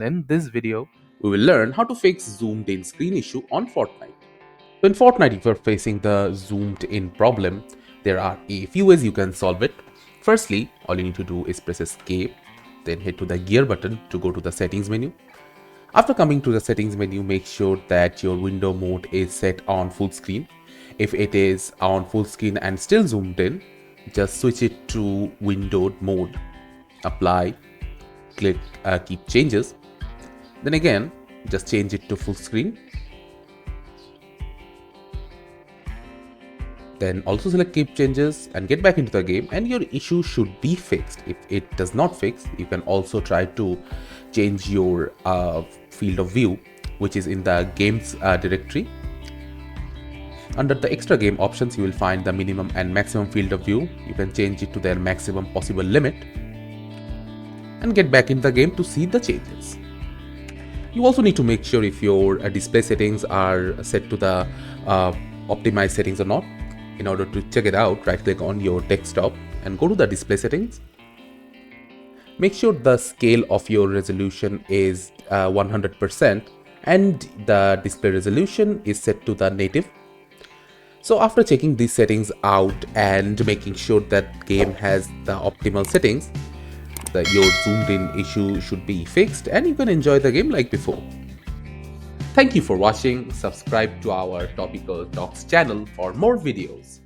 In this video, we will learn how to fix zoomed in screen issue on Fortnite. So in Fortnite, if you're facing the zoomed in problem, there are a few ways you can solve it. Firstly, all you need to do is press escape, then head to the gear button to go to the settings menu. After coming to the settings menu, make sure that your window mode is set on full screen. If it is on full screen and still zoomed in, just switch it to windowed mode. Apply, click keep changes. Then again, just change it to full screen. Then also select keep changes and get back into the game, and your issue should be fixed. If it does not fix, you can also try to change your field of view, which is in the games directory. Under the extra game options, you will find the minimum and maximum field of view. You can change it to their maximum possible limit and get back in the game to see the changes. You also need to make sure if your display settings are set to the optimized settings or not. In order to check it out, right click on your desktop and go to the display settings. Make sure the scale of your resolution is 100% and the display resolution is set to the native. So after checking these settings out and making sure that game has the optimal settings, your zoomed in issue should be fixed and you can enjoy the game like before. Thank you for watching. Subscribe to our Topical Talks channel for more videos.